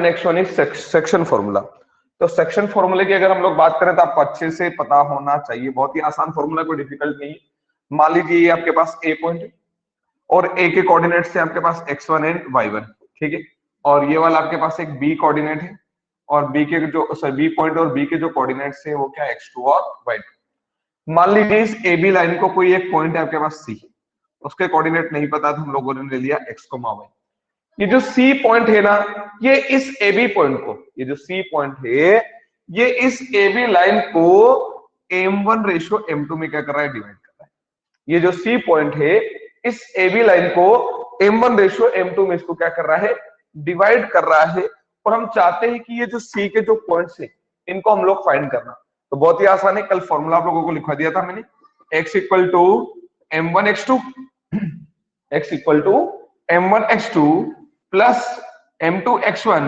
Next one is section formula. तो section फॉर्मूले की अगर हम लोग बात करें तो आपको अच्छे से पता होना चाहिए, बहुत ही आसान फॉर्मूला, कोई डिफिकल्ट नहीं है। मान लीजिए ये आपके पास ए पॉइंट है और ए के कोऑर्डिनेट से आपके पास x1 एंड y1, ठीक है, और ये वाला आपके पास एक बी कोऑर्डिनेट है और बी के जो बी पॉइंट और बी के जो कोऑर्डिनेट्स है वो क्या है, x2 और y2। मान लीजिए इस ए बी लाइन को कोई एक पॉइंट है आपके पास C, उसके कोऑर्डिनेट नहीं पता तो हम लोगों ने ले लिया x, y। ये जो C पॉइंट है ना, ये इस ए बी पॉइंट को, ये जो C पॉइंट है ये इस ए बी लाइन को m1 रेशियो m2 में क्या कर रहा है, डिवाइड कर रहा है। ये जो C पॉइंट है इस ए बी लाइन को m1 रेशियो m2 में इसको क्या कर रहा है, डिवाइड कर रहा है। और हम चाहते हैं कि ये जो C के जो पॉइंट्स है इनको हम लोग फाइंड करना। तो बहुत ही आसान है, कल फॉर्मूला आप लोगों को लिखवा दिया था मैंने, x equal to m1 x2, x equal to m1 x2 plus m2 x1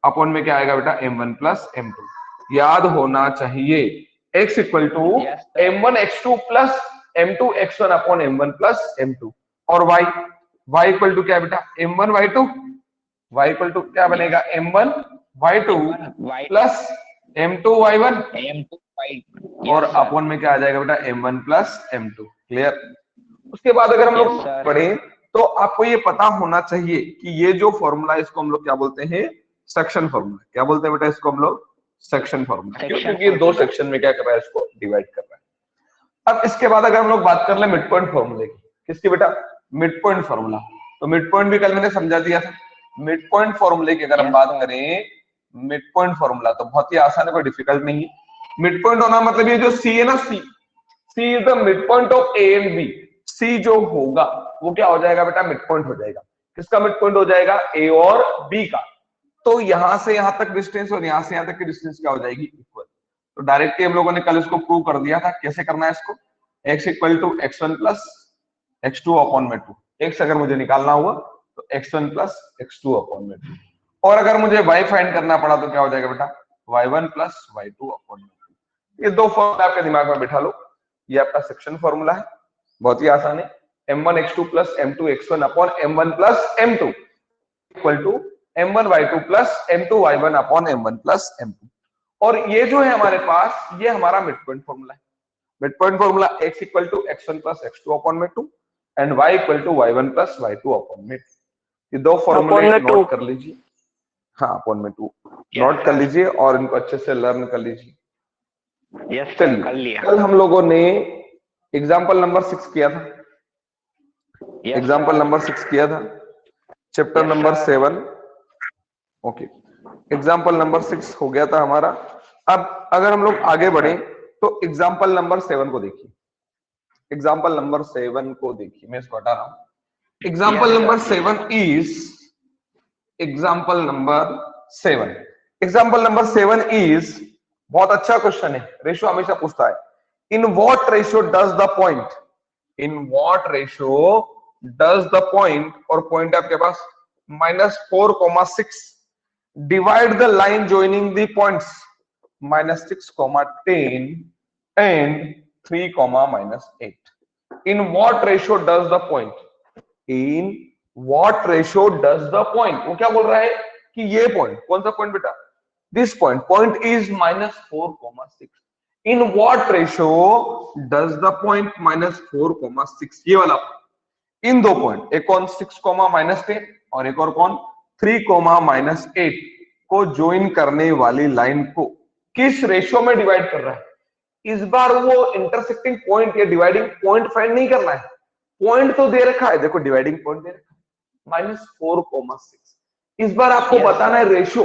upon में क्या आएगा बेटा, m1 प्लस m2। याद होना चाहिए x equal to m1 x2 plus m2 x1 upon m1 plus m2। और y इक्वल टू क्या बेटा, m1 y2, y equal to क्या बनेगा, m1 y2 plus m2 y1 और अपॉन में क्या आ जाएगा बेटा, m1 प्लस m2। क्लियर। उसके बाद अगर हम लोग पढ़ें तो आपको ये पता होना चाहिए कि ये जो फॉर्मूला है इसको हम लोग क्या बोलते हैं, सेक्शन फॉर्मूला। क्या बोलते हैं बेटा इसको हम लोग, सेक्शन फॉर्मूला, क्योंकि ये दो सेक्शन में क्या कर रहा है, इसको डिवाइड कर रहा है। अब इसके बाद अगर हम लोग बात कर ले मिड पॉइंट फॉर्मूले की, किसकी बेटा, मिड पॉइंट फॉर्मूला। तो मिड पॉइंट भी कल मैंने समझा दिया था। मिड पॉइंट फॉर्मूले की अगर हम बात करें, मिड पॉइंट फॉर्मूला तो बहुत ही आसान है, कोई डिफिकल्ट नहीं है। मिड पॉइंट होना मतलब ये जो सी है ना, C is the mid point of A and B. C जो होगा वो क्या हो जाएगा बेटा, मिड पॉइंट हो जाएगा। किसका मिड पॉइंट हो जाएगा, ए और बी का। तो यहां से यहां तक डिस्टेंस और यहां से यहां तक की डिस्टेंस क्या हो जाएगी, इक्वल। तो डायरेक्टली हम लोगों ने कल इसको प्रूव कर दिया था। कैसे करना है इसको, x equal to x1 plus x2 upon में 2। x अगर मुझे निकालना हुआ तो x1 प्लस x2 अपॉन में 2। और अगर मुझे y फाइंड करना पड़ा तो क्या हो जाएगा बेटा, y1 प्लस y2 अपॉन में 2। ये दो फॉर्मूला आपके दिमाग में बिठा लो, ये आपका सेक्शन फॉर्मूला है, बहुत ही आसान है। m1 x2 plus m2 x1 upon m1 plus m2 equal to m1 y2 plus m2 y1 upon m1 plus m2। और ये जो है हमारे पास, ये हमारा मिड पॉइंट फॉर्मूला है। Mid point formula x equal to x1 plus x2 upon में 2 and y equal to y1 plus y2 upon में 2। ये दो फॉर्मूले नोट कर लीजिए। हाँ, अपॉन में 2 नोट कर लीजिए और इनको अच्छे से लर्न कर लीजिए। यस सर, कर लिया। कल हम लोगों ने एग्जाम्पल नंबर 6 किया था, एग्जाम्पल नंबर 6 किया था, chapter number 7। Okay, example number 6 हो गया था हमारा। अब अगर हम लोग आगे बढ़े तो एग्जाम्पल नंबर 7 को देखिए। एग्जाम्पल नंबर 7 को देखिए, मैं इसको हटा रहा हूं। Example number 7 is, example number 7, example number 7 is, बहुत अच्छा क्वेश्चन है, रेशियो हमेशा पूछता है। In what ratio does the point, in what ratio does the point, और पॉइंट आपके पास -4,6, divide the line joining the points -6, 10 and 3, -8. In what ratio does the point, in what ratio does the point, वो क्या बोल रहा है कि ये point, कौन सा पॉइंट बेटा, this point is -4,6. In what ratio does the point -4,6, ये वाला इन दो पॉइंट, एक कौन 6, -10 और एक और कौन 3, -8 को ज्वाइन करने वाली लाइन को किस रेशियो में डिवाइड कर रहा है। इस बार वो इंटरसेक्टिंग पॉइंट या डिवाइडिंग पॉइंट फाइंड नहीं करना है, पॉइंट तो दे रखा है, देखो डिवाइडिंग पॉइंट दे रखा है -4,6। इस बार आपको बताना है रेशियो,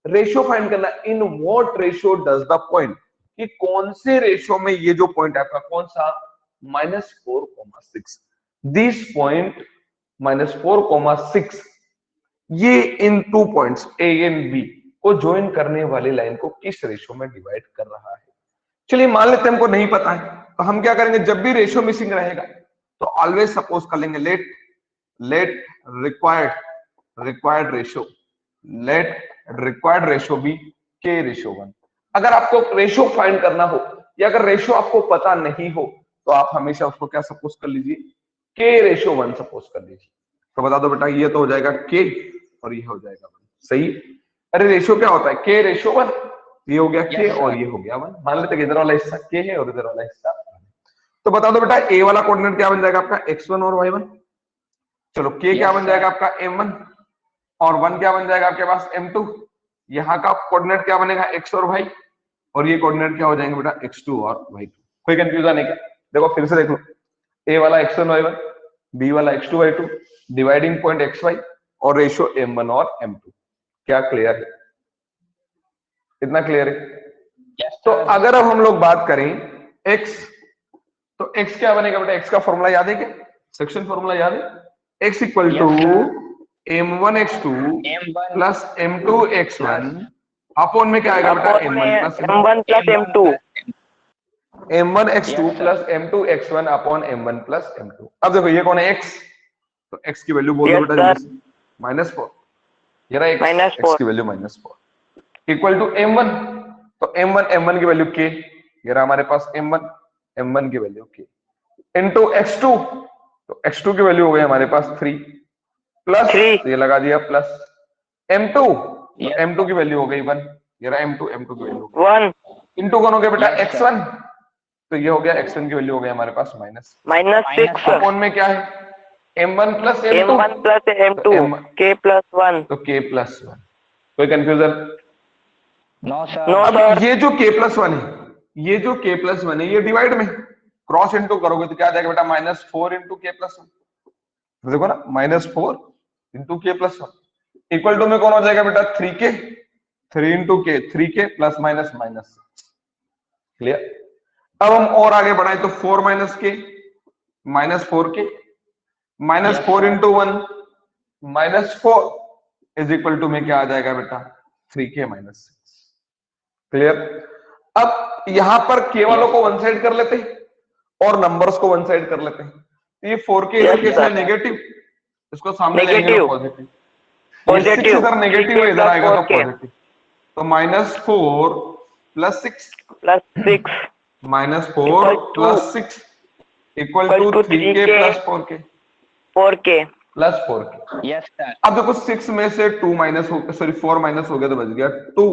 रेशियो फाइंड करना है। In what ratio does the point, कि कौन से रेशियो में ये जो पॉइंट आपका कौन सा -4,6, दिस पॉइंट -4,6 ये इन 2 पॉइंट्स ए एंड बी को ज्वाइन करने वाली लाइन को किस रेशियो में डिवाइड कर रहा है। चलिए मान लेते हैं हमको नहीं पता है, तो हम क्या करेंगे, जब भी रेशियो मिसिंग रहेगा तो ऑलवेज सपोज कर लेंगे let required ratio, let required ratio be k ratio 1। अगर आपको रेशियो फाइंड करना हो या अगर रेशियो आपको पता नहीं हो तो आप हमेशा उसको क्या सपोज कर लीजिए, के रेशियो 1 सपोज कर लीजिए। तो बता दो बेटा, ये तो हो जाएगा के और ये हो जाएगा 1, सही। अरे रेशियो क्या होता है, के रेशियो 1, ये हो गया के Yes, और sir. ये हो गया 1। मान लेते हैं इधर वाला हिस्सा के है और इधर वाला हिस्सा। तो बता दो बेटा ए वाला कोऑर्डिनेट क्या बन जाएगा आपका x1 और y1। चलो के क्या Yes, बन sir. जाएगा आपका m1 और 1 क्या बन जाएगा आपके पास m2। यहाँ का कोऑर्डिनेट क्या बनेगा x और y, और ये कोऑर्डिनेट क्या हो जाएंगे बेटा x2 और y2। कोई कंफ्यूजन है क्या? देखो फिर से देख लो, a वाला x1 y1, b वाला x2 y2, dividing point xy और रेशियो m1 और m2। क्या क्लियर है? इतना क्लियर है? Yes, तो sir. अगर अब हम लोग बात करें x, तो x क्या बनेगा बेटा, x का फॉर्मूला याद है क्या, सेक्शन फॉर्मूला याद है, x equal to Yes, sir. m1 x2 M1 plus m2 x1 upon में क्या आएगा बेटा अपॉन m1 में plus m1 plus m2 m1 x2 Yes, sir. Plus m2 x1 upon m1 plus m2। अब देखो ये कौन है x, तो x की वैल्यू बोल दो Yes, बेटा sir. जल्दी से, -4, ये रहा x, -4 x की वैल्यू -4 इक्वल टू m1, तो m1 की वैल्यू k, ये रहा हमारे पास m1 की वैल्यू k इनटू x2, तो x2 की वैल्यू हो गई हमारे पास 3 प्लस 3 ये लगा दिया प्लस m2, तो Yes. m2 की वैल्यू हो गई 1, ये रहा m2 की वैल्यू 1 इनटू कौन हो गया बेटा Yes, sir. x1, तो ये हो गया x1 की वैल्यू हो गई हमारे पास माइनस, -6 अपॉन में क्या है m1 plus m2, m1 plus m2 तो m- k प्लस 1 तो k प्लस 1। कोई कंफ्यूजन? No, sir. No. अब sir. ये जो k प्लस 1 है, ये जो k प्लस 1 है, ये डिवाइड में क्रॉस इनटू करोगे तो क्या आ जाएगा बेटा -4 इंटू k प्लस 1। तो देखो ना -4 into k plus 1 equal to में कौन हो जाएगा बेटा 3k, 3 into k 3k plus minus minus. Clear? अब हम और आगे बढ़ाए तो 4 minus k -4k Yes, -4 sir. Into 1 -4 is equal to में क्या आ जाएगा बेटा 3k -6। क्लियर? अब यहां पर k वालों को वन साइड कर लेते हैं और नंबर्स को वन साइड कर लेते हैं। तो ये 4k इधर Yes, कैसे sir. है नेगेटिव, इसको सामने लेंगे Negative. तो पॉजिटिव, ये 6 पॉजिटिव इधर नेगेटिव है, इधर आएगा तो 4k पॉजिटिव, तो -4 plus 6 plus 6 -4 Equal to- plus 6 equal to equal to 3k 3k plus 4k 4k plus 4k। Yes, sir. अब देखो 6 में से 2 माइनस हो, सॉरी 4 माइनस हो गया तो बच गया 2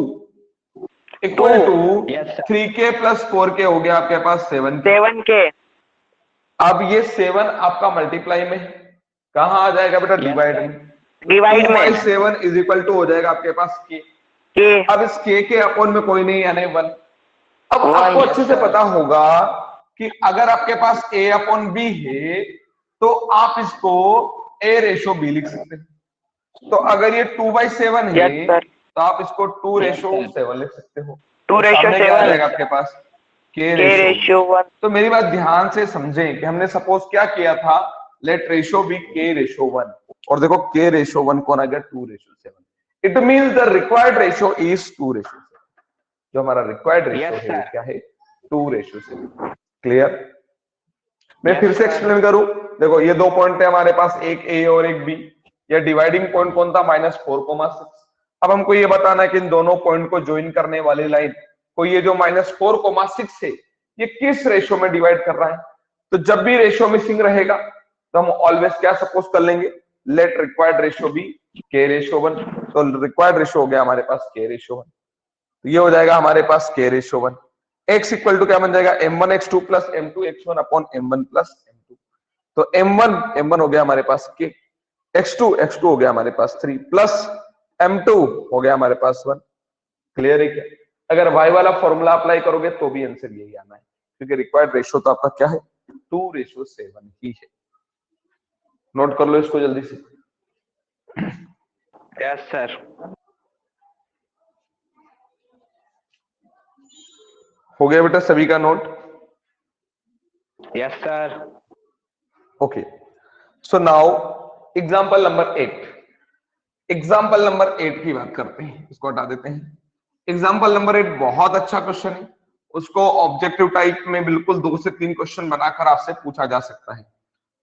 equal to Yes, sir. 3k plus 4k हो गया आपके पास 7k। 7k अब ये 7 आपका मल्टीप्लाई में कहाँ आ जाएगा बेटा Yes, डिवाइड sir. में, डिवाइड 2 में बाई 7 इज इक्वल टू हो जाएगा आपके पास k। k अब इस k के अपॉन में कोई नहीं यानी 1। अब One, आपको yes, अच्छे से sir. पता होगा कि अगर आपके पास a अपॉन b है तो आप इसको a रेशो b लिख सकते हैं। तो अगर ये 2/7 है Yes, sir. तो आप इसको 2 Yes, रेशो sir. 7 लिख सकते हो। 2 तो रेशो सामने क्या आ 7 जाएगा आपके पास k k रेशो। रेशियो 1 तो मेरी बात ध्यान से समझें कि हमने सपोज क्या किया था, let ratio be k ratio 1 और देखो k रेशो 1 कौन आ गया 2 ratio 7। It means the required ratio is 2 ratio 7। जो हमारा रिक्वायर्ड रेशो Yes, है वो sir. क्या है 2 रेशो 7। क्लियर? मैं Yes, फिर से sir. एक्सप्लेन करूं, देखो ये दो पॉइंट है हमारे पास, एक a और एक b। या डिवाइडिंग पॉइंट कौन था -4,6। अब हमको ये बताना है कि इन दोनों पॉइंट को ज्वाइन करने वाली लाइन को ये जो -4,6 है ये किस रेशो में डिवाइड कर रहा है। तो जब भी रेशो मिसिंग रहेगा तो हम ऑलवेज क्या सपोज कर लेंगे, let required ratio be k ratio 1। तो रिक्वायर्ड रेशो हो गया हमारे पास k रेशो 1, तो ये हो जाएगा हमारे पास k ratio 1। x equal to क्या बन जाएगा m1 x2 plus m2 x1 upon m1 plus m2। तो m1 हो गया हमारे पास k, x2 हो गया हमारे पास 3 प्लस m2 हो गया हमारे पास 1। क्लियर है क्या? अगर y वाला फॉर्मूला अप्लाई करोगे तो भी आंसर यही आना है, क्योंकि रिक्वायर्ड रेशो तो आपका क्या है 2:7 ही है। नोट कर लो इसको जल्दी से। Yes, sir. हो गया बेटा सभी का note? Yes, sir. Okay, so now example number 8। Example number 8 की बात करते हैं, इसको हटा देते हैं। एग्जांपल नंबर 8 बहुत अच्छा क्वेश्चन है, उसको ऑब्जेक्टिव टाइप में बिल्कुल 2 से 3 क्वेश्चन बनाकर आपसे पूछा जा सकता है।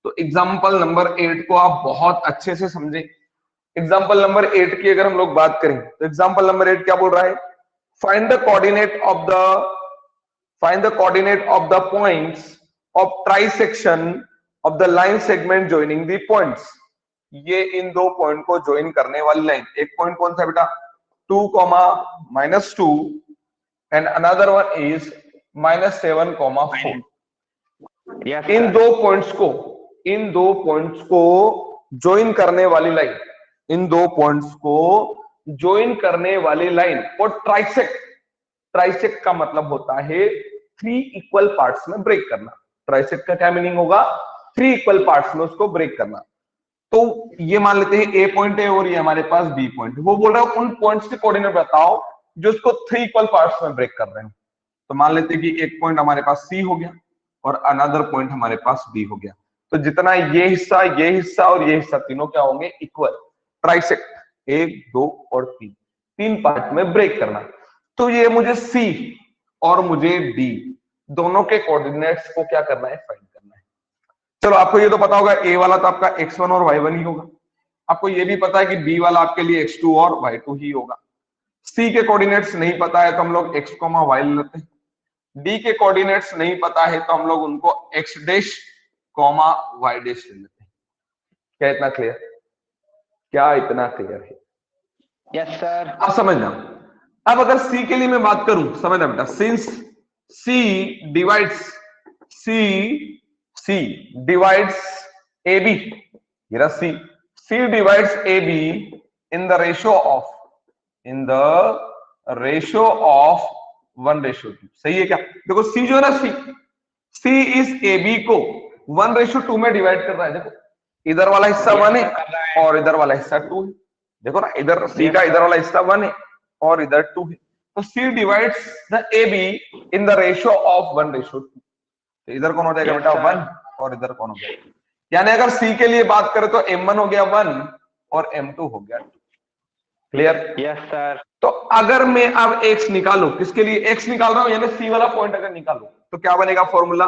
तो एग्जांपल नंबर 8 को आप बहुत अच्छे से समझें। एग्जांपल नंबर 8 की अगर हम लोग बात करें तो एग्जांपल नंबर 8 क्या बोल रहा है, find the coordinate of the points of trisection of the line segment joining the points. ये इन दो पॉइंट को ज्वाइन करने वाली लाइन, एक पॉइंट कौन सा बेटा 2 comma minus 2 and another one is minus 7 comma 4. Yes, in sir. दो पॉइंट्स को ज्वाइन करने वाली लाइन, इन दो पॉइंट्स को ज्वाइन करने वाली लाइन और ट्राइसेक्ट का मतलब होता है 3 इक्वल पार्ट्स में ब्रेक करना। ट्राइसेक्ट का क्या मीनिंग होगा? 3 इक्वल पार्ट्स में उसको ब्रेक करना। तो ये मान लेते हैं ए पॉइंट है और ये हमारे पास बी पॉइंट है। वो बोल रहा है उन पॉइंट्स के कोऑर्डिनेट बताओ जो उसको 3 इक्वल पार्ट्स में ब्रेक कर रहे हैं। तो मान लेते हैं कि एक पॉइंट हमारे पास सी हो गया और अनदर पॉइंट हमारे पास बी हो गया। तो जितना ये हिस्सा और ये हिस्सा तीनों क्या होंगे? इक्वल। ट्राइसेक्ट 1 2 और 3 पार्ट में ब्रेक करना। तो ये मुझे सी और मुझे डी दोनों के कोऑर्डिनेट्स को क्या करना है? फाइंड करना है। चलो आपको ये तो पता होगा ए वाला तो आपका x1 और y1 ही होगा। आपको ये भी पता है कि बी वाला आपके लिए x2 और y2 ही होगा। सी के कोऑर्डिनेट्स नहीं पता है तो हम लोग x, y ले लेते हैं। डी के कोऑर्डिनेट्स नहीं पता है तो हम लोग उनको x डैश y डैश ले लेते हैं। क्या इतना क्लियर? क्या इतना क्लियर है? Yes, sir. अब समझना। अब अगर सी के लिए मैं बात करूं, समझना बेटा, since C divides A B, ये रहा C divides A B in the ratio of 1:2। सही है क्या? देखो सी जो है ना, सी इस ए बी को 1:2 में डिवाइड कर रहा है। देखो इधर वाला हिस्सा 1 है और इधर वाला हिस्सा 2 है। देखो ना, इधर सी का इधर वाला हिस्सा 1 है और इधर 2 है। तो C divides the A B in the ratio of 1:2। तो इधर कौन हो जाएगा बेटा? 1 और इधर कौन हो जाएगा? यानी अगर सी के लिए बात करें तो m1 हो गया 1 और m2 हो गया 2। क्लियर? Yes, sir. तो अगर मैं अब x निकालू, किसके लिए x निकाल रहा हूं, यानी सी वाला पॉइंट अगर निकालू तो क्या बनेगा formula?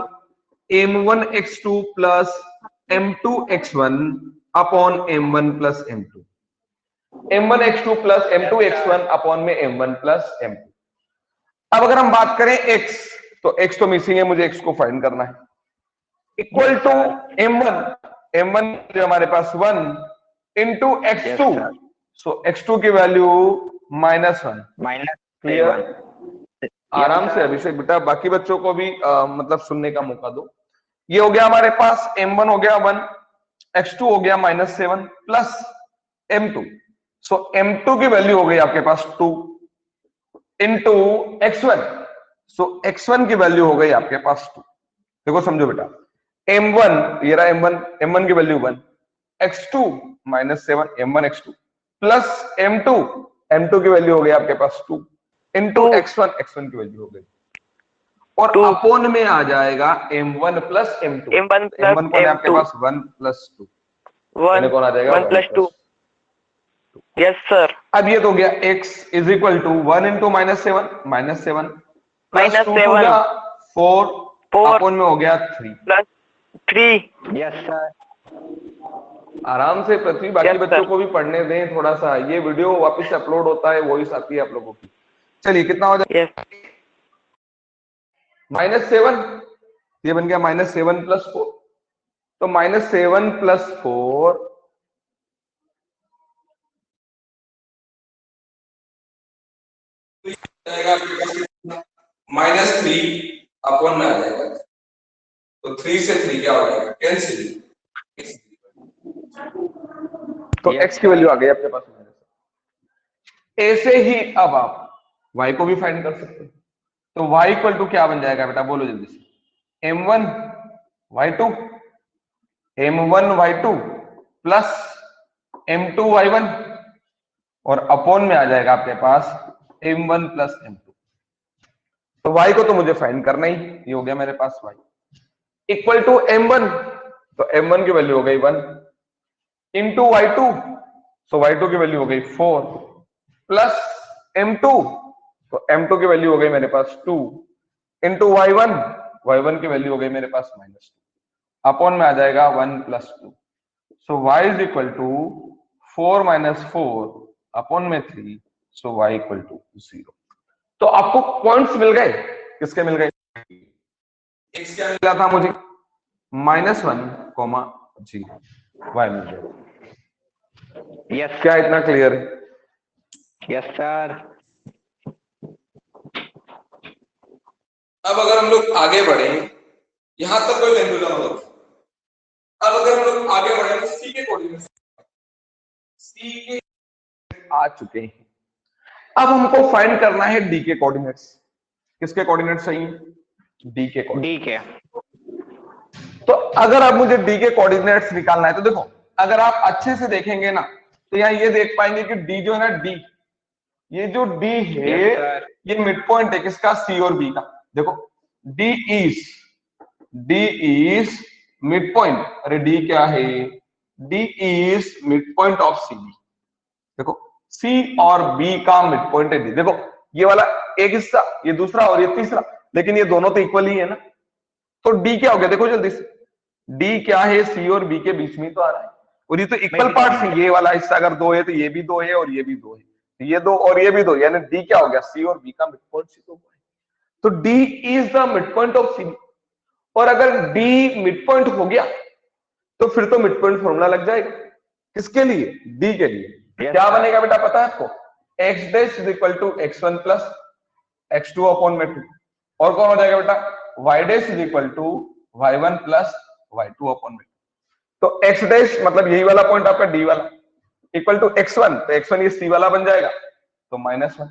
m1x2 plus m2x1 upon m1 plus m2। m1x2 plus m2x1 upon में m1 प्लस m2। अब अगर हम बात करें x, तो x तो मिसिंग है, मुझे x को फाइंड करना है। इक्वल टू m1 जो हमारे पास 1 इंटू x2। सो x2 की वैल्यू -1। -1। आराम से अभिषेक बेटा, बाकी बच्चों को भी मतलब सुनने का मौका दो। ये हो गया हमारे पास m1 हो गया 1, x2 हो गया -7 प्लस m2। सो m2 की वैल्यू हो गई आपके पास 2 इंटू x1। सो x1 की वैल्यू हो गई आपके पास 2। देखो समझो बेटा, m1 ये रहा m1 की value 1, x2 -7 m1 x2 plus m2 की वैल्यू हो गई आपके पास 2 इंटू x1 की वैल्यू हो गई और अपॉन में आ जाएगा m1 प्लस m2। m1 कौन है आपके पास? 1 प्लस 2। 1 कौन आ जाएगा? 1 प्लस 2। Yes sir. अब ये तो गया x is equal to 1 into -7 plus 2 to 4 upon में हो गया 3 प्लस 3। Yes, sir. आराम से पृथ्वी, बाकी बच्चों को भी पढ़ने दें थोड़ा सा। ये वीडियो वापस से अपलोड होता है, वॉइस आती है आप लोगों की। चलिए कितना हो जाएगा? -7, ये बन गया -7 प्लस 4। तो -7 प्लस 4 -3 अपॉन में आ जाएगा। तो 3 से 3 क्या हो जाएगा? कैंसिल। तो x की वैल्यू आ गई आपके पास। ऐसे ही अब आप y को भी फाइंड कर सकते हैं। तो y इक्वल टू क्या बन जाएगा बेटा? बोलो जल्दी से। m1 y2 plus m2 y1 और अपॉन में आ जाएगा आपके पास m1 प्लस m2। तो y को तो मुझे फाइंड करना ही, ये हो गया मेरे पास y इक्वल टू m1। तो m1 की वैल्यू हो गई 1 इंटू y2। सो y2 की वैल्यू हो गई 4 प्लस m2। तो m2 की वैल्यू हो गई मेरे पास 2 इंटू y1 की वैल्यू हो गई मेरे पास -2 अपॉन में आ जाएगा 1 plus 2। So y is equal to 4 - 4 upon में 3। So y equal to 0। तो आपको पॉइंट्स मिल गए। किसके मिल गए? x क्या मिला था मुझे? -1, 0 y मिल गया। Yes. क्या इतना क्लियर है? Yes sir. अब अगर हम लोग आगे बढ़े, यहां तक कोई कंफ्यूजन हो, अब अगर हम लोग आगे बढ़े तो सी के कोऑर्डिनेट्स आ चुके हैं। अब हमको फाइंड करना है डी के कोऑर्डिनेट्स। किसके कोऑर्डिनेट्स चाहिए? डी के कोऑर्डिनेट्स। डी के। तो अगर आप मुझे डी के कोऑर्डिनेट्स निकालना है तो देखो, अगर आप अच्छे से देखेंगे ना तो यहाँ ये देख पाएंगे कि डी जो है ना, डी, ये जो डी है Yes, sir. ये मिड पॉइंट है किसका? सी और बी का। देखो डी इज मिड पॉइंट। अरे डी क्या है? D is mid point of C B. देखो सी और बी का मिड पॉइंट है डी। देखो ये वाला एक हिस्सा, ये दूसरा और ये तीसरा, लेकिन ये दोनों तो इक्वल ही है ना। तो डी क्या हो गया? देखो जल्दी से, डी क्या है? सी और बी के बीच में तो आ रहा है, और ये तो इक्वल पार्ट्स है। ये वाला हिस्सा अगर दो है तो ये भी दो है और ये भी दो है, ये दो और ये भी दो, यानी डी क्या हो गया? सी और बी का मिड पॉइंट सी तो है। तो D is the mid point of C. और अगर डी मिड पॉइंट हो गया तो फिर तो मिड पॉइंट फॉर्मूला लग जाएगा। किसके लिए? डी के लिए। Yes, क्या sir. बनेगा बेटा पता है आपको? X dash is equal to x1 plus x2 upon में 2। और कौन हो जाएगा बेटा? y dash is equal to y1 plus y2 upon में 2। तो x डैश मतलब यही वाला पॉइंट आपका डी वाला, इक्वल टू x1, तो x1 ये सी वाला बन जाएगा तो -1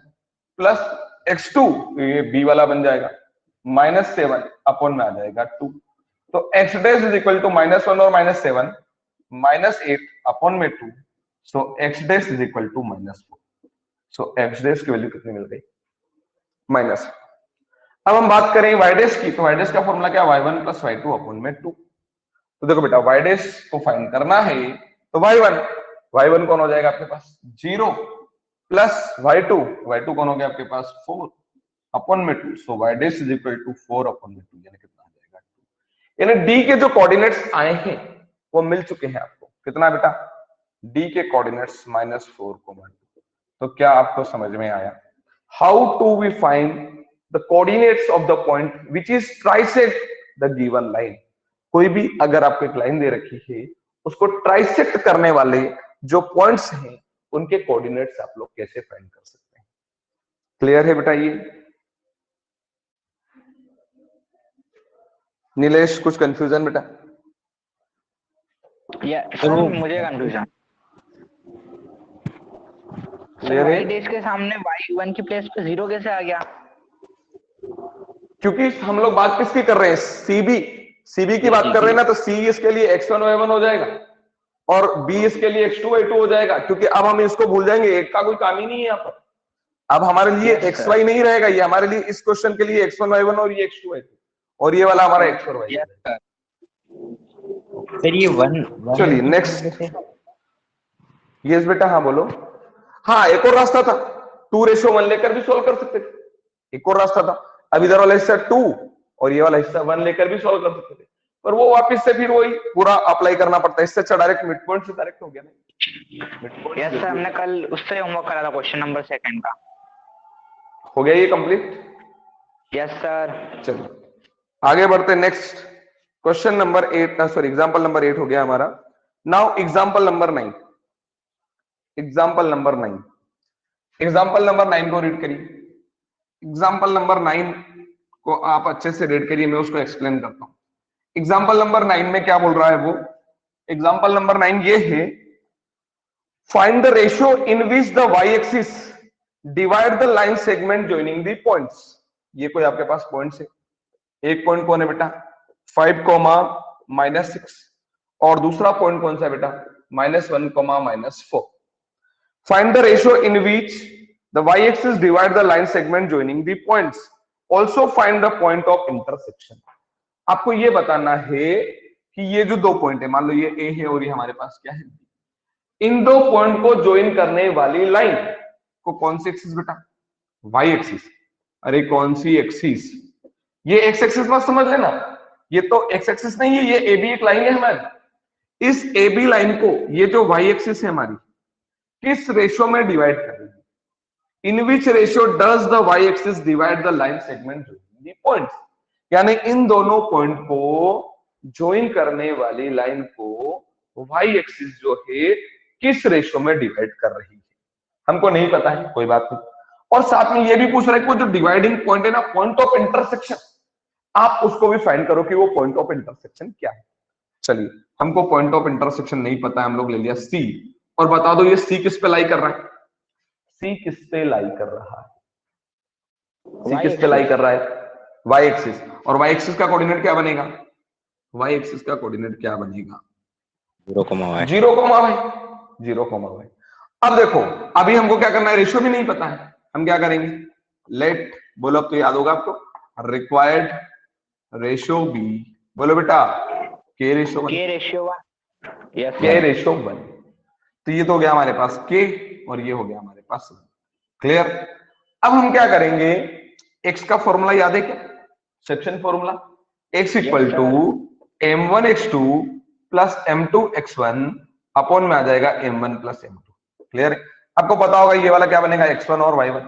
प्लस x2 तो ये बी वाला बन जाएगा -7 अपॉन में आ जाएगा 2। तो x dash is equal to -1 और -7 -8 अपॉन में 2। So x dash is equal to -4। So x dash की वैल्यू कितनी मिल गई? माइनस। अब हम बात करें y डैश की, तो y डैश का फॉर्मूला क्या? y1 प्लस y2 अपॉन में 2। तो देखो बेटा y डैश को फाइंड करना है तो y1 कौन हो जाएगा आपके पास? 0 प्लस y2 कौन हो गया आपके पास? 4 अपॉन में 2। So y dash is equal to 4 upon में 2, यानी कितना आ जाएगा? 2। यानी डी के जो कोऑर्डिनेट्स आए हैं वो मिल चुके हैं आपको। कितना बेटा? डी के कोऑर्डिनेट्स -4, 2। तो क्या आपको समझ में आया? How to we find the coordinates of the point which is trisect the given line. कोई भी अगर आपको एक लाइन दे रखी है, उसको ट्राइसेक्ट करने वाले जो पॉइंट्स हैं उनके कोऑर्डिनेट्स आप लोग कैसे फाइंड कर सकते हैं? क्लियर है बेटा? ये नीलेश कुछ कंफ्यूजन बेटा? मुझे कंफ्यूजन। क्लियर है? y डैश के सामने y1 की प्लेस पे 0 कैसे आ गया? क्योंकि हम लोग बात किसकी कर रहे हैं? सीबी की बात कर रहे हैं ना, तो सी इसके लिए x1 y1 हो जाएगा और b इसके लिए x2 y2 हो जाएगा। क्योंकि अब हम इसको भूल जाएंगे, एक का कोई काम ही नहीं है यहाँ पर। अब हमारे लिए xy नहीं रहेगा, ये हमारे लिए इस क्वेश्चन के लिए x1 y1 और ये x2 y2 और ये वाला हमारा x और y। सर ये वन चलिए नेक्स्ट। यस बेटा, हाँ बोलो। हाँ, एक और रास्ता था, 2:1 लेकर भी सोल्व कर सकते थे। एक और रास्ता था, अब इधर वाला हिस्सा 2 और ये वाला हिस्सा 1 लेकर भी सोल्व कर सकते थे, पर वो वापस से फिर वही पूरा अप्लाई करना पड़ता है। इससे अच्छा डायरेक्ट मिड पॉइंट से डायरेक्ट हो गया ना। यस सर, हमने कल उससे होमवर्क करा था, क्वेश्चन नंबर 2 का। हो गया ये कंप्लीट? Yes sir. चलिए आगे बढ़ते हैं। Next question number 8, sorry example number 8 हो गया हमारा। Now example number 9। Example number 9, example number 9 को रीड करिए। एग्जांपल नंबर 9 को आप अच्छे से रीड करिए, मैं उसको एक्सप्लेन करता हूं। एग्जांपल नंबर 9 में क्या बोल रहा है वो? एग्जांपल नंबर 9 ये है, find the ratio in which the Y axis divide the line segment joining the points. ये कोई आपके पास पॉइंट्स है, एक पॉइंट कौन है बेटा? 5, -6, और दूसरा पॉइंट कौन सा है बेटा? -1, -4। Find the ratio in which the y-axis divide the line segment joining the points. Also find the point of intersection. आपको ये बताना है कि ये जो दो पॉइंट है, मान लो ये A है और ये हमारे पास क्या है B, इन दो पॉइंट को ज्वाइन करने वाली लाइन को कौन सी एक्सिस बेटा? y axis. अरे कौन सी एक्सिस? ये x एक्सिस मत समझ लेना, ये तो x एक्सिस नहीं है, ये AB एक लाइन है हमारी। इस AB लाइन को ये जो y एक्सिस है हमारी किस रेशियो में डिवाइड कर रही है? In which ratio does the Y axis divide the line segment joining the points. यानी इन दोनों पॉइंट को ज्वाइन करने वाली लाइन को वाई एक्सिस जो है किस रेशियो में डिवाइड कर रही है, हमको नहीं पता है, कोई बात नहीं। और साथ में ये भी पूछ रहा है कि वो जो डिवाइडिंग पॉइंट है ना, पॉइंट ऑफ इंटरसेक्शन, आप उसको भी फाइंड करो कि वो पॉइंट ऑफ इंटरसेक्शन क्या है। चलिए, हमको पॉइंट ऑफ इंटरसेक्शन नहीं पता है, हम लोग ले लिया सी। और बता दो ये सी किस पे लाई कर रहा है, सी किस पे लाई कर रहा है, सी किस पे लाई कर रहा है, वाई एक्सिस। और वाई एक्सिस का कोऑर्डिनेट क्या बनेगा, वाई एक्सिस का कोऑर्डिनेट क्या बनेगा, 0,y 0,y, 0,y। अब देखो, अभी हमको क्या करना है, रेशियो भी नहीं पता है, हम क्या करेंगे, लेट, बोलो अब तो याद होगा आपको, रिक्वायर्ड रेशियो बी, बोलो बेटा के रेशियो वन, के रेशियो 1, यस के रेशियो वन। तो ये तो हो गया हमारे पास के, और ये हो गया हमारे पास क्लियर। अब हम क्या करेंगे, एक्स का फॉर्मूला याद है क्या, section formula, x equal to m1x2 plus m2x1 upon में आ जाएगा m1 प्लस m2। क्लियर है, आपको पता होगा ये वाला क्या बनेगा x1 और y1,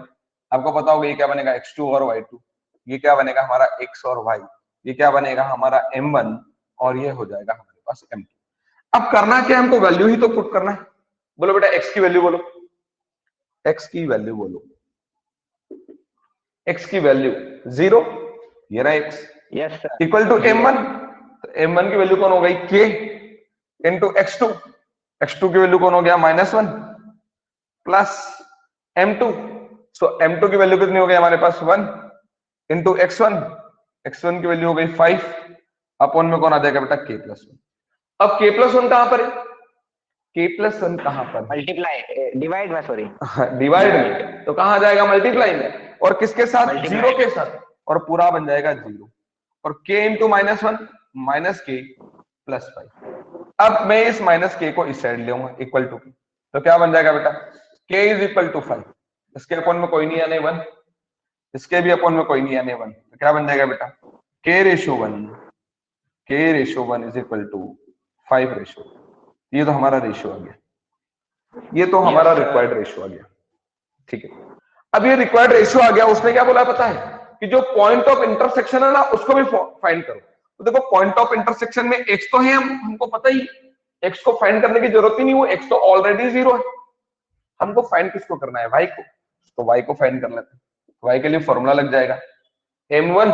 आपको पता होगा ये क्या बनेगा x2 और y2, ये क्या बनेगा हमारा x और y, ये क्या बनेगा हमारा m1, और ये हो जाएगा हमारे पास m2। अब करना क्या, हमको वैल्यू ही तो पुट करना है। बोलो बेटा x की वैल्यू बोलो, x की वैल्यू बोलो, x की वैल्यू 0, ये रहा x, yes sir, equal to m1, तो m1 की वैल्यू कौन हो गई k इंटू x2, x2 की वैल्यू कौन हो गया -1 प्लस m2, सो m2 की वैल्यू कितनी हो गई हमारे पास 1 इंटू x1, x1 की वैल्यू हो गई 5 अपॉन में कौन आ जाएगा बेटा k+1। अब k+1 कहां पर है, k+1 कहां पर है, मल्टीप्लाई डिवाइड में, सॉरी डिवाइड में, तो कहां जाएगा मल्टीप्लाई में, और किसके साथ, Multiply. 0 के साथ, और पूरा बन जाएगा 0, और k into -1 minus k plus 5। अब मैं इस माइनस k को इस साइड लूंगा इक्वल टू, तो क्या बन जाएगा बेटा, k इज इक्वल टू 5, इसके अपॉन में कोई नहीं आने 1, इसके भी अपॉन में कोई नहीं आने 1, तो क्या बन जाएगा बेटा k ratio 1, k ratio 1 is equal to 5 ratio. ये तो हमारा रेशियो आ गया, ये तो हमारा रिक्वायर्ड रेशियो आ गया, ठीक है। अब ये रिक्वायर्ड रेशियो आ गया, उसने क्या बोला पता है, कि जो पॉइंट ऑफ इंटरसेक्शन है ना उसको भी फाइंड करो। तो देखो पॉइंट ऑफ इंटरसेक्शन में x तो है, हमको पता ही, x को फाइंड करने की जरूरत ही नहीं, वो x तो ऑलरेडी 0 है, हमको फाइंड किसको करना है, y को, तो y को फाइंड कर लेते हैं। y के लिए फॉर्मूला लग जाएगा m1,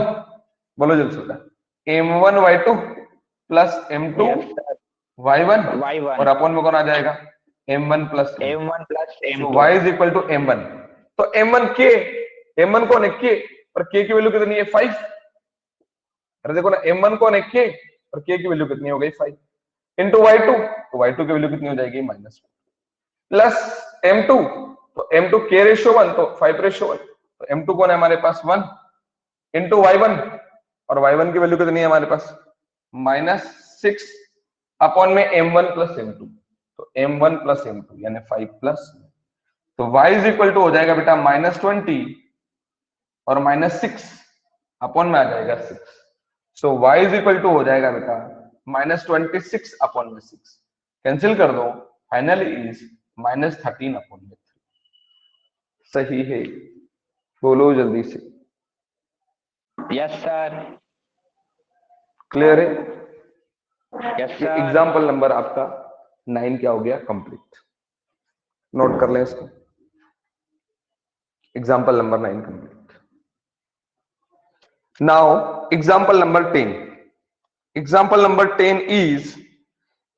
बोलो जल्दी से बेटा, m1 y2 plus m2 y1, y1 और अपॉन में कौन आ जाएगा m1 plus m1 plus so m2, y is equal to m1, तो m1 k, m1 कौन है k, और k की वैल्यू कितनी है 5, अरे देखो ना m1 कौन है k, और k की वैल्यू कितनी हो गई 5 इंटू y2, तो y2 की वैल्यू कितनी हो जाएगी -1 प्लस m2, तो m2 k रेशियो 1 तो 5 रेशियो 1, तो m2 कौन है हमारे पास 1 इंटू y1, और y1 की वैल्यू कितनी है हमारे पास -6 अपॉन में m1 प्लस m2, तो m1 प्लस m2 यानी 5 प्लस, तो y इज इक्वल टू हो जाएगा बेटा -20 और -6 अपॉन में आ जाएगा 6, सो y इज इक्वल टू हो जाएगा बेटा -26 अपॉन में 6, कैंसिल कर दो, फाइनली इज -13 अपॉन में 3। सही है, बोलो जल्दी से, यस सर, क्लियर है। यस ये सर, एग्जाम्पल नंबर आपका 9 क्या हो गया कंप्लीट, नोट कर लें इसको, example number 9 complete. Now example number 10, example number 10 is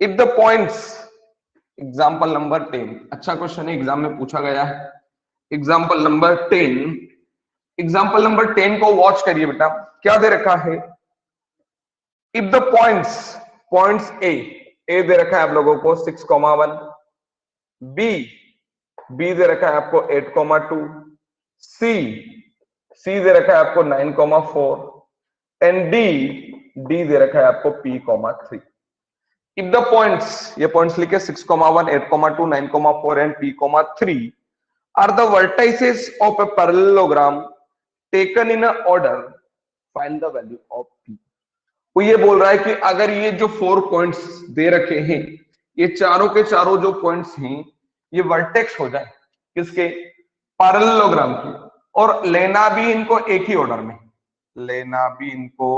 if the points, example number 10 अच्छा क्वेश्चन है, एग्जाम में पूछा गया है। एग्जाम्पल नंबर 10, एग्जाम्पल नंबर 10 को वॉच करिए बेटा, क्या दे रखा है, इफ द पॉइंट्स ए दे रखा है आप लोगों को 6,1, बी दे रखा है आपको 8,2, सी दे रखा है आपको 9,4 एंड डी दे रखा है आपको p,3। इफ द पॉइंट्स, ये पॉइंट्स लिखे 6,1, 8,2, 9,4 and p,3 are the vertices of a parallelogram taken in order, find the value of p। वो ये बोल रहा है कि अगर ये जो 4 पॉइंट्स दे रखे हैं, ये चारों के चारों जो पॉइंट्स हैं ये वर्टेक्स हो जाए किसके, पैरेललोग्राम के, और लेना भी इनको एक ही ऑर्डर में, लेना भी इनको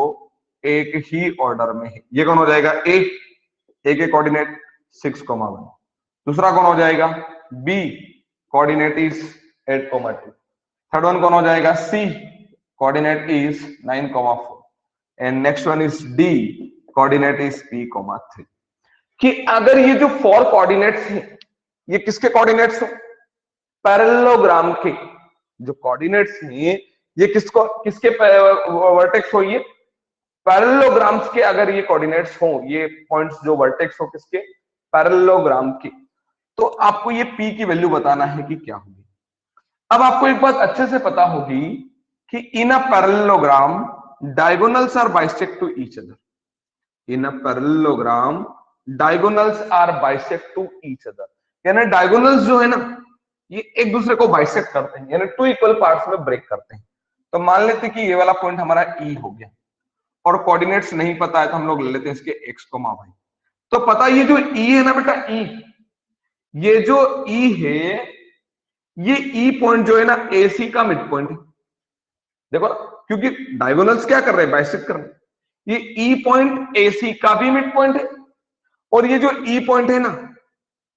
एक ही ऑर्डर में है। ये कौन हो जाएगा ए के कोऑर्डिनेट 6,1, दूसरा कौन हो जाएगा B coordinate is 8,2। Third one कौन हो जाएगा? C, coordinate is 9,4 and next one is D, coordinate is P,3। कि अगर ये जो 4 कोऑर्डिनेट्स हैं ये किसके कोऑर्डिनेट्स हैं? पैरेललोग्राम के जो कोऑर्डिनेट्स हैं ये किसके वर्टेक्स हो? ये पैरेललोग्राम्स के अगर ये कोऑर्डिनेट्स हो, ये पॉइंट्स जो वर्टेक्स हो किसके? पैरेललोग्राम के, तो आपको ये P की वैल्यू बताना है कि क्या होगी। अब आपको एक बात अच्छे से पता होगी कि in a parallelogram diagonals are bisect to each other. In a parallelogram diagonals are bisect to each other, यानी डायगोनल्स जो है ना ये एक दूसरे को बाइसेक्ट करते हैं, यानी 2 इक्वल पार्ट्स में ब्रेक करते हैं। तो मान लेते हैं कि ये वाला पॉइंट हमारा E हो गया और कोऑर्डिनेट्स नहीं पता है तो हम लोग ले लेते हैं इसके x, y। तो पता ये जो E है ना बेटा, E, ये जो E है ये E पॉइंट जो है ना AC का मिड पॉइंट है। देखो क्योंकि डायगोनल्स क्या कर रहे हैं? बाइसेक्ट कर रहे हैं। ये E पॉइंट AC का भी मिड पॉइंट है और ये जो E पॉइंट है ना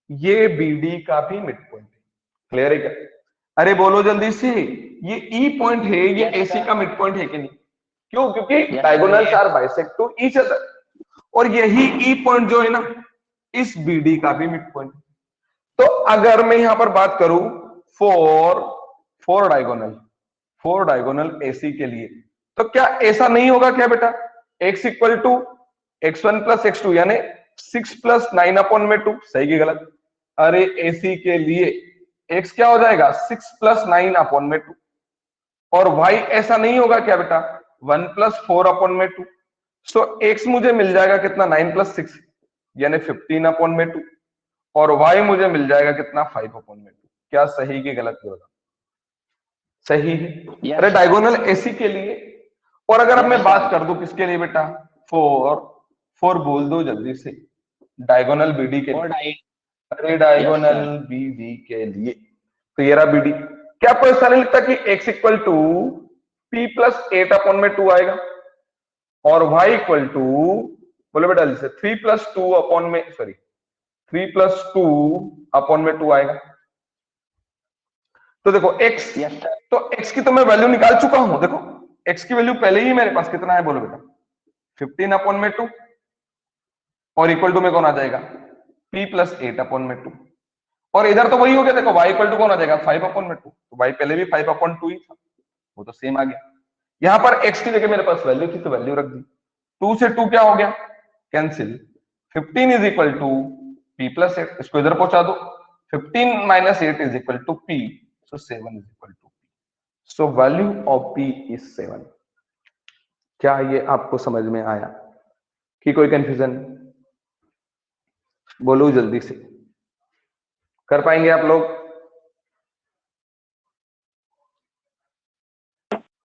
ये BD का भी मिड पॉइंट है। क्लियर है क्या? अरे बोलो जल्दी से, ये E पॉइंट है ये AC का मिड पॉइंट है कि नहीं? क्यों? क्योंकि diagonals are bisect to each other और यही E पॉइंट जो है ना इस BD का भी मिड पॉइंट है। तो अगर मैं यहां पर बात करूं फोर डायगोनल AC के लिए, तो क्या ऐसा नहीं होगा क्या बेटा? x equal to x1 plus x2 यानी 6 प्लस 9 अपॉन में 2, सही की गलत? अरे AC के लिए x क्या हो जाएगा? 6 प्लस 9 अपॉन में 2 और y ऐसा नहीं होगा क्या बेटा? 1 प्लस 4 अपॉन में 2। सो x मुझे मिल जाएगा कितना? 9 प्लस 6 यानी 15 अपॉन में 2 और y मुझे मिल जाएगा कितना? 5 अपॉन में 2। क्या सही की गलत? सही है। Yes, अरे डायगोनल AC के लिए। और अगर अब मैं बात कर दूं किसके लिए बेटा? फोर बोल दो जल्दी से, डायगोनल BD के लिए। अरे डायगोनल BD के लिए तो ये रहा BD। क्या आपको ऐसा नहीं लगता कि x equal to P plus 8 upon में 2 आएगा और y इक्वल टू, बोलो बेटा जल्दी से, 3 प्लस 2 अपॉन में 2 आएगा। तो देखो x, तो x की तो मैं वैल्यू निकाल चुका हूं। देखो x की वैल्यू पहले ही मेरे पास कितना है? बोलो बेटा 15 अपॉन में 2 और इक्वल टू में कौन आ जाएगा? P प्लस 8 अपॉन में 2 और इधर तो वही हो गया। देखो y इक्वल टू कौन आ जाएगा? 5 अपॉन में 2, तो y पहले भी 5 अपॉन 2 ही था, वो तो सेम आ गया। यहां पर x की जगह मेरे पास वैल्यू थी तो वैल्यू रख दी। 2 से 2 क्या हो गया? Cancel. 15 is equal to P plus 8, इसको इधर पहुंचा दो। 15 minus 8 is equal to P, so 7 is equal to P. So value of P is 7. क्या ये आपको समझ में आया कि कोई कंफ्यूजन? बोलो जल्दी से, कर पाएंगे आप लोग?